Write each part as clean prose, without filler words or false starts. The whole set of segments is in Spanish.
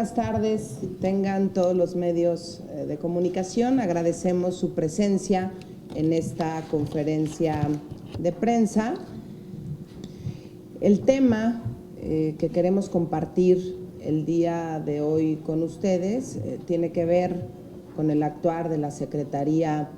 buenas tardes tengan todos los medios de comunicación. Agradecemos su presencia en esta conferencia de prensa. El tema que queremos compartir el día de hoy con ustedes tiene que ver con el actuar de la Secretaría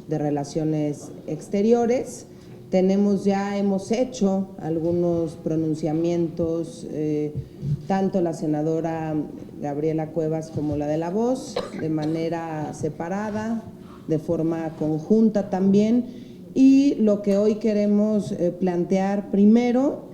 de Relaciones Exteriores. Hemos hecho algunos pronunciamientos, tanto la senadora Gabriela Cuevas como la de La Voz, de manera separada, de forma conjunta también, y lo que hoy queremos plantear primero,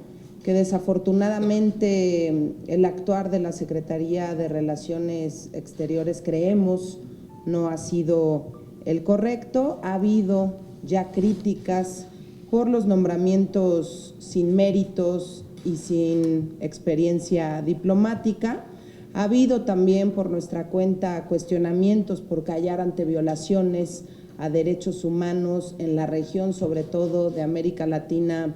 que desafortunadamente el actuar de la Secretaría de Relaciones Exteriores creemos no ha sido el correcto. Ha habido ya críticas por los nombramientos sin méritos y sin experiencia diplomática. Ha habido también por nuestra cuenta cuestionamientos por callar ante violaciones a derechos humanos en la región, sobre todo de América Latina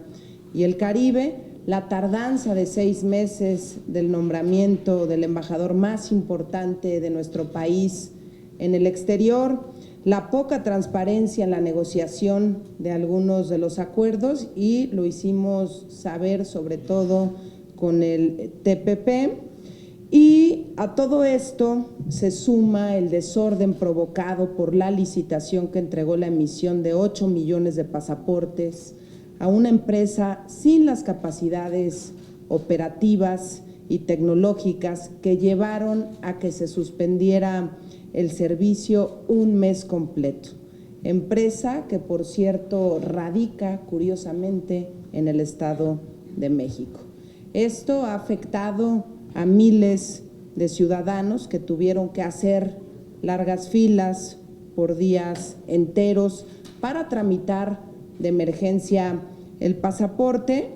y el Caribe. La tardanza de 6 meses del nombramiento del embajador más importante de nuestro país en el exterior, la poca transparencia en la negociación de algunos de los acuerdos, y lo hicimos saber sobre todo con el TPP. Y a todo esto se suma el desorden provocado por la licitación que entregó la emisión de 8 millones de pasaportes a una empresa sin las capacidades operativas y tecnológicas que llevaron a que se suspendiera el servicio un mes completo. Empresa que, por cierto, radica curiosamente en el Estado de México. Esto ha afectado a miles de ciudadanos que tuvieron que hacer largas filas por días enteros para tramitar de emergencia el pasaporte.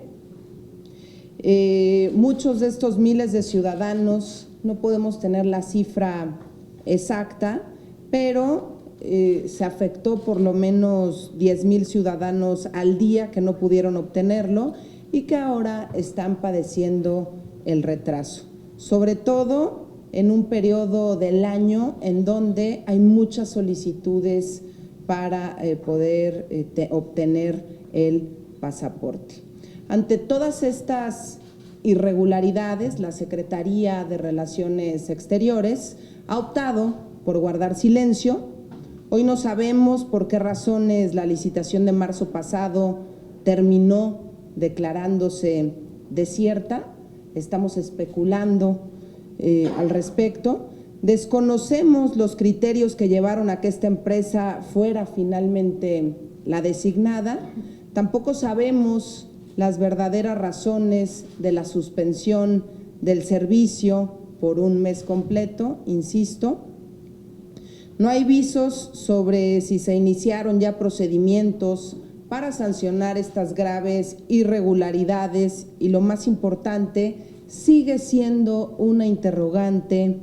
Muchos de estos miles de ciudadanos, no podemos tener la cifra exacta, pero se afectó por lo menos 10,000 ciudadanos al día que no pudieron obtenerlo y que ahora están padeciendo el retraso, sobre todo en un periodo del año en donde hay muchas solicitudes para poder obtener el pasaporte. Ante todas estas irregularidades, la Secretaría de Relaciones Exteriores ha optado por guardar silencio. Hoy no sabemos por qué razones la licitación de marzo pasado terminó declarándose desierta. Estamos especulando al respecto. Desconocemos los criterios que llevaron a que esta empresa fuera finalmente la designada. Tampoco sabemos las verdaderas razones de la suspensión del servicio por un mes completo, insisto. No hay visos sobre si se iniciaron ya procedimientos para sancionar estas graves irregularidades, y lo más importante, sigue siendo una interrogante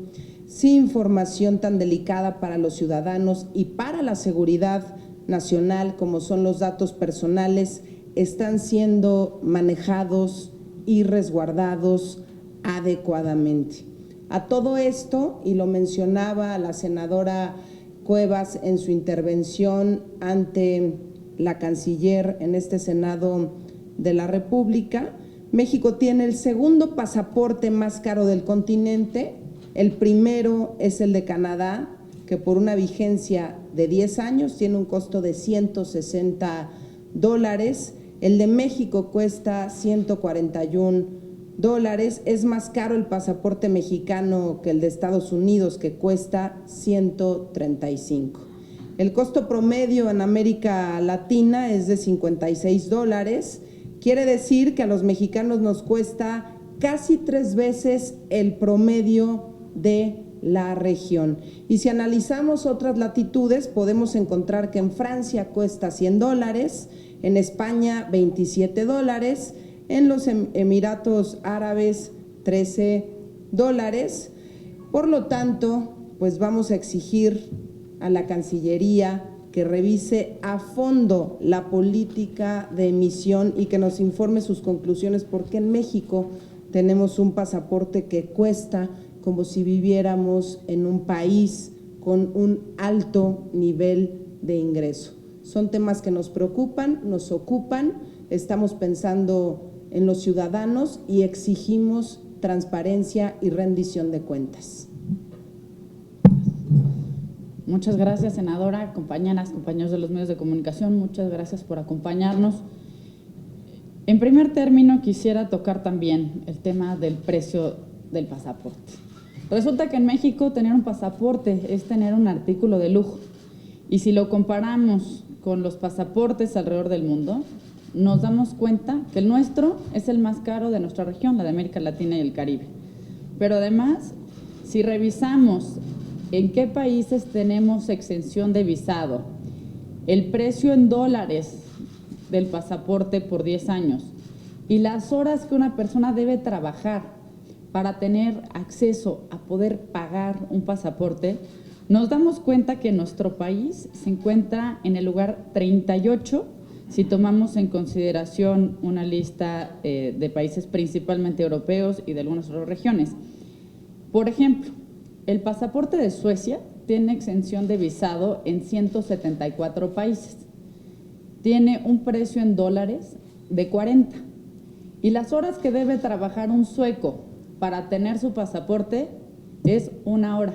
sin información tan delicada para los ciudadanos y para la seguridad nacional como son los datos personales, están siendo manejados y resguardados adecuadamente. A todo esto, y lo mencionaba la senadora Cuevas en su intervención ante la canciller en este Senado de la República, México tiene el segundo pasaporte más caro del continente. El primero es el de Canadá, que por una vigencia de 10 años tiene un costo de $160. El de México cuesta $141. Es más caro el pasaporte mexicano que el de Estados Unidos, que cuesta $135. El costo promedio en América Latina es de $56. Quiere decir que a los mexicanos nos cuesta casi 3 veces el promedio de la región. Y si analizamos otras latitudes, podemos encontrar que en Francia cuesta $100, en España $27, en los Emiratos Árabes $13. Por lo tanto, pues vamos a exigir a la Cancillería que revise a fondo la política de emisión y que nos informe sus conclusiones, porque en México tenemos un pasaporte que cuesta como si viviéramos en un país con un alto nivel de ingreso. Son temas que nos preocupan, nos ocupan, estamos pensando en los ciudadanos y exigimos transparencia y rendición de cuentas. Muchas gracias, senadora, compañeras, compañeros de los medios de comunicación, muchas gracias por acompañarnos. En primer término, quisiera tocar también el tema del precio del pasaporte. Resulta que en México tener un pasaporte es tener un artículo de lujo, y si lo comparamos con los pasaportes alrededor del mundo, nos damos cuenta que el nuestro es el más caro de nuestra región, la de América Latina y el Caribe. Pero además, si revisamos en qué países tenemos exención de visado, el precio en dólares del pasaporte por 10 años y las horas que una persona debe trabajar para tener acceso a poder pagar un pasaporte, nos damos cuenta que nuestro país se encuentra en el lugar 38 si tomamos en consideración una lista de países principalmente europeos y de algunas otras regiones. Por ejemplo, el pasaporte de Suecia tiene exención de visado en 174 países. Tiene un precio en dólares de 40. Y las horas que debe trabajar un sueco para tener su pasaporte es 1 hora.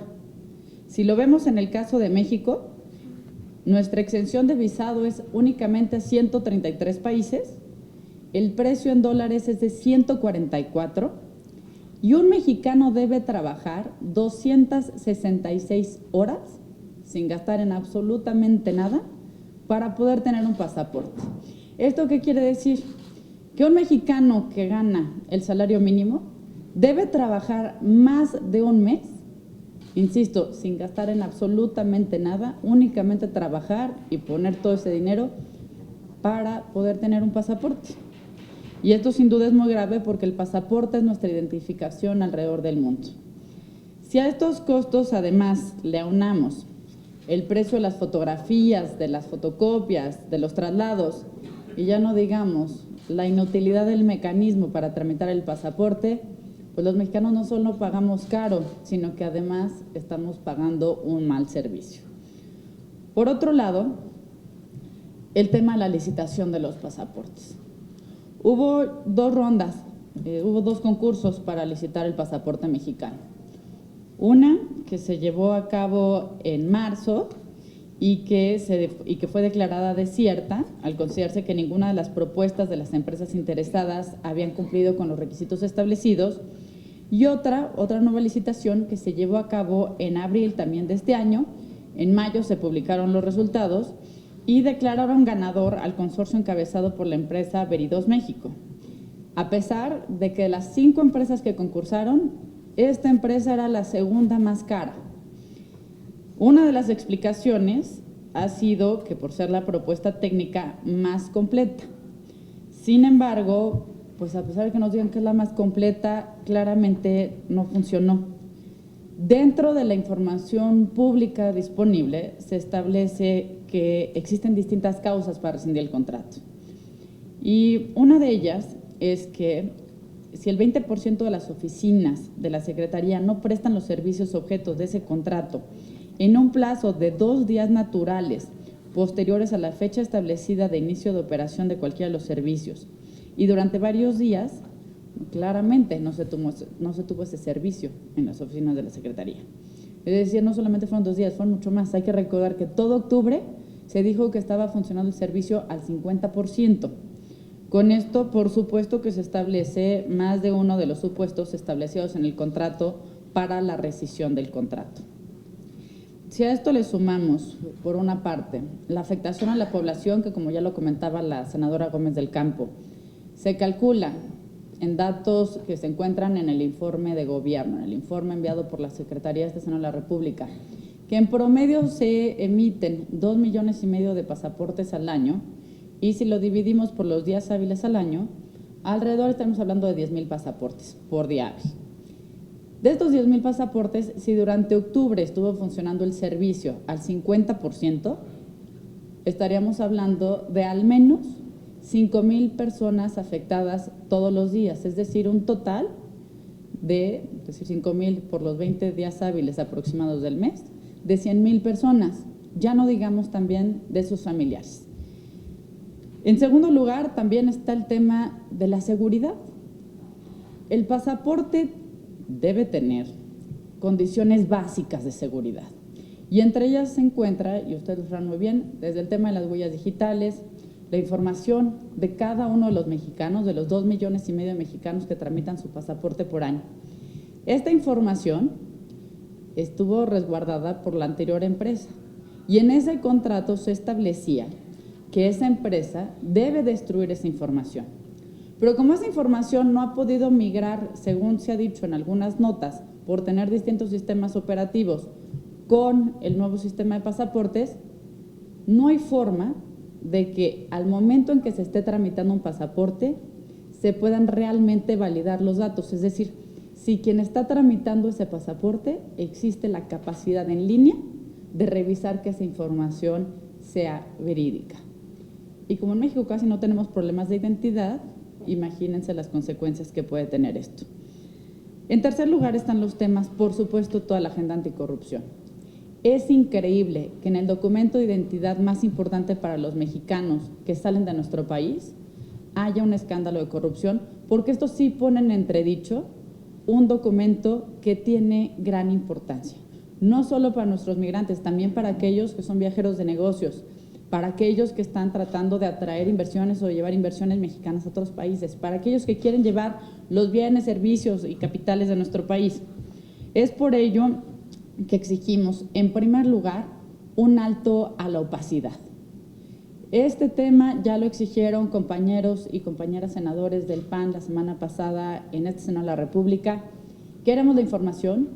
Si lo vemos en el caso de México, nuestra exención de visado es únicamente a 133 países, el precio en dólares es de 144 y un mexicano debe trabajar 266 horas sin gastar en absolutamente nada para poder tener un pasaporte. ¿Esto qué quiere decir? Que un mexicano que gana el salario mínimo debe trabajar más de un mes, insisto, sin gastar en absolutamente nada, únicamente trabajar y poner todo ese dinero para poder tener un pasaporte. Y esto sin duda es muy grave porque el pasaporte es nuestra identificación alrededor del mundo. Si a estos costos además le aunamos el precio de las fotografías, de las fotocopias, de los traslados, y ya no digamos la inutilidad del mecanismo para tramitar el pasaporte, pues los mexicanos no solo pagamos caro, sino que además estamos pagando un mal servicio. Por otro lado, el tema de la licitación de los pasaportes. Hubo 2 rondas, hubo 2 concursos para licitar el pasaporte mexicano. Una que se llevó a cabo en marzo y que fue declarada desierta al considerarse que ninguna de las propuestas de las empresas interesadas habían cumplido con los requisitos establecidos, y otra nueva licitación que se llevó a cabo en abril también de este año. En mayo se publicaron los resultados y declararon ganador al consorcio encabezado por la empresa Veridos México. A pesar de que de las 5 empresas que concursaron, esta empresa era la segunda más cara. Una de las explicaciones ha sido que por ser la propuesta técnica más completa. Sin embargo, pues a pesar de que nos digan que es la más completa, claramente no funcionó. Dentro de la información pública disponible se establece que existen distintas causas para rescindir el contrato. Y una de ellas es que si el 20% de las oficinas de la Secretaría no prestan los servicios objetos de ese contrato en un plazo de 2 días naturales posteriores a la fecha establecida de inicio de operación de cualquiera de los servicios, y durante varios días, claramente no se tuvo ese servicio en las oficinas de la Secretaría. Es decir, no solamente fueron 2 días, fueron mucho más. Hay que recordar que todo octubre se dijo que estaba funcionando el servicio al 50%. Con esto, por supuesto que se establece más de uno de los supuestos establecidos en el contrato para la rescisión del contrato. Si a esto le sumamos, por una parte, la afectación a la población, que como ya lo comentaba la senadora Gómez del Campo, se calcula en datos que se encuentran en el informe de gobierno, en el informe enviado por la Secretaría de Estado de la República, que en promedio se emiten 2,5 millones de pasaportes al año, y si lo dividimos por los días hábiles al año, alrededor estamos hablando de 10,000 pasaportes por día hábil. De estos 10,000 pasaportes, si durante octubre estuvo funcionando el servicio al 50%, estaríamos hablando de al menos 5,000 personas afectadas todos los días, es decir, un total de, es decir, 5,000 por los 20 días hábiles aproximados del mes, de 100,000 personas, ya no digamos también de sus familiares. En segundo lugar, también está el tema de la seguridad. El pasaporte debe tener condiciones básicas de seguridad y entre ellas se encuentra, y ustedes lo saben muy bien, desde el tema de las huellas digitales, la información de cada uno de los mexicanos, de los 2,5 millones de mexicanos que tramitan su pasaporte por año. Esta información estuvo resguardada por la anterior empresa y en ese contrato se establecía que esa empresa debe destruir esa información. Pero como esa información no ha podido migrar, según se ha dicho en algunas notas, por tener distintos sistemas operativos con el nuevo sistema de pasaportes, no hay forma de que al momento en que se esté tramitando un pasaporte se puedan realmente validar los datos. Es decir, si quien está tramitando ese pasaporte existe la capacidad en línea de revisar que esa información sea verídica. Y como en México casi no tenemos problemas de identidad, imagínense las consecuencias que puede tener esto. En tercer lugar están los temas, por supuesto, toda la agenda anticorrupción. Es increíble que en el documento de identidad más importante para los mexicanos que salen de nuestro país haya un escándalo de corrupción, porque esto sí pone en entredicho un documento que tiene gran importancia, no solo para nuestros migrantes, también para aquellos que son viajeros de negocios, para aquellos que están tratando de atraer inversiones o llevar inversiones mexicanas a otros países, para aquellos que quieren llevar los bienes, servicios y capitales de nuestro país. Es por ello que exigimos, en primer lugar, un alto a la opacidad. Este tema ya lo exigieron compañeros y compañeras senadores del PAN la semana pasada en este Senado de la República. Queremos la información,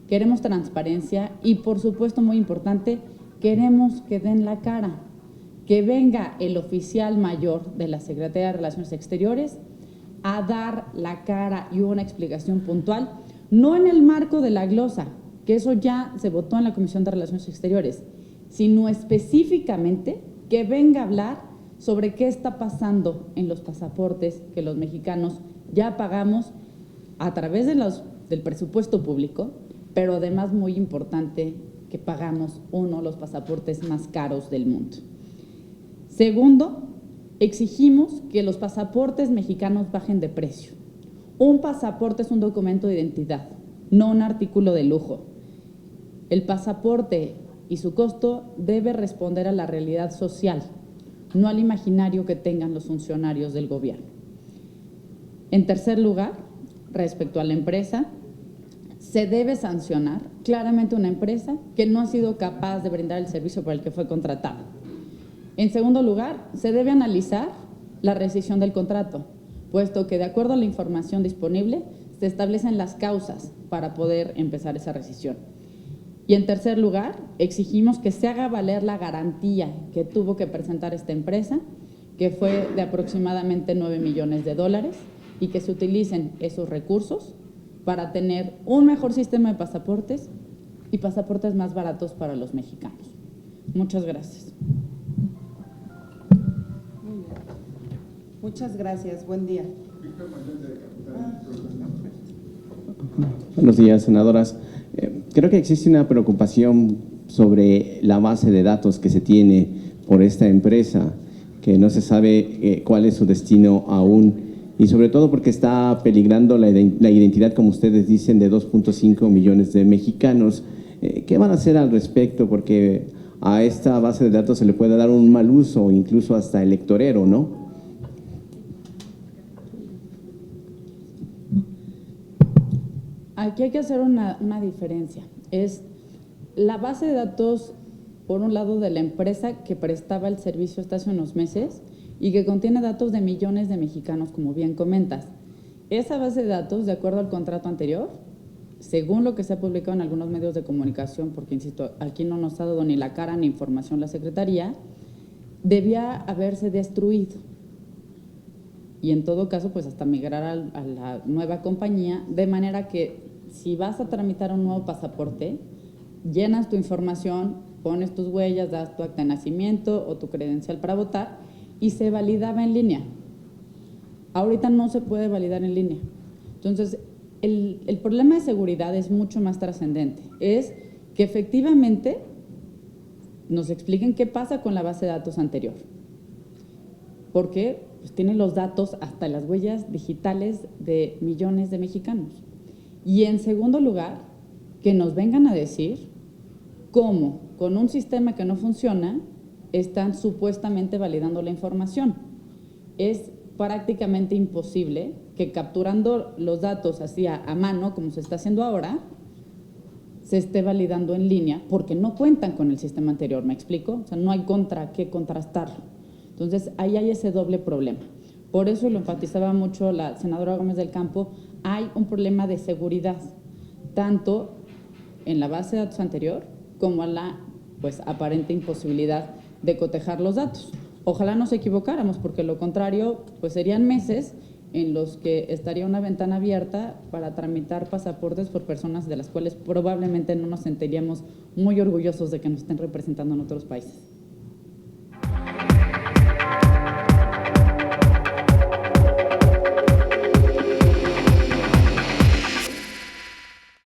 queremos transparencia y, por supuesto, muy importante, queremos que den la cara, que venga el oficial mayor de la Secretaría de Relaciones Exteriores a dar la cara y una explicación puntual, no en el marco de la glosa, que eso ya se votó en la Comisión de Relaciones Exteriores, sino específicamente que venga a hablar sobre qué está pasando en los pasaportes que los mexicanos ya pagamos a través del presupuesto público, pero además, muy importante, que pagamos uno de los pasaportes más caros del mundo. Segundo, exigimos que los pasaportes mexicanos bajen de precio. Un pasaporte es un documento de identidad, no un artículo de lujo. El pasaporte y su costo debe responder a la realidad social, no al imaginario que tengan los funcionarios del gobierno. En tercer lugar, respecto a la empresa, se debe sancionar claramente una empresa que no ha sido capaz de brindar el servicio por el que fue contratada. En segundo lugar, se debe analizar la rescisión del contrato, puesto que de acuerdo a la información disponible se establecen las causas para poder empezar esa rescisión. Y en tercer lugar, exigimos que se haga valer la garantía que tuvo que presentar esta empresa, que fue de aproximadamente $9 millones, y que se utilicen esos recursos para tener un mejor sistema de pasaportes y pasaportes más baratos para los mexicanos. Muchas gracias. Muchas gracias. Buen día. Buenos días, senadoras. Creo que existe una preocupación sobre la base de datos que se tiene por esta empresa, que no se sabe cuál es su destino aún, y sobre todo porque está peligrando la identidad, como ustedes dicen, de 2.5 millones de mexicanos. ¿Qué van a hacer al respecto? Porque a esta base de datos se le puede dar un mal uso, incluso hasta electorero, ¿no? Aquí hay que hacer una diferencia. Es la base de datos, por un lado, de la empresa que prestaba el servicio hasta hace unos meses y que contiene datos de millones de mexicanos, como bien comentas. Esa base de datos, de acuerdo al contrato anterior, según lo que se ha publicado en algunos medios de comunicación, porque, insisto, aquí no nos ha dado ni la cara ni información la Secretaría, debía haberse destruido. Y en todo caso, pues hasta migrar a la nueva compañía, de manera que si vas a tramitar un nuevo pasaporte, llenas tu información, pones tus huellas, das tu acta de nacimiento o tu credencial para votar y se validaba en línea. Ahorita no se puede validar en línea. Entonces, el problema de seguridad es mucho más trascendente. Es que efectivamente nos expliquen qué pasa con la base de datos anterior. Porque pues, tiene los datos hasta las huellas digitales de millones de mexicanos. Y en segundo lugar, que nos vengan a decir cómo, con un sistema que no funciona, están supuestamente validando la información. Es prácticamente imposible que capturando los datos así a mano, como se está haciendo ahora, se esté validando en línea, porque no cuentan con el sistema anterior, ¿me explico? O sea, no hay contra qué contrastarlo. Entonces, ahí hay ese doble problema. Por eso, lo enfatizaba mucho la senadora Gómez del Campo, hay un problema de seguridad, tanto en la base de datos anterior como a la pues, aparente imposibilidad de cotejar los datos. Ojalá nos equivocáramos, porque lo contrario pues, serían meses en los que estaría una ventana abierta para tramitar pasaportes por personas de las cuales probablemente no nos sentiríamos muy orgullosos de que nos estén representando en otros países.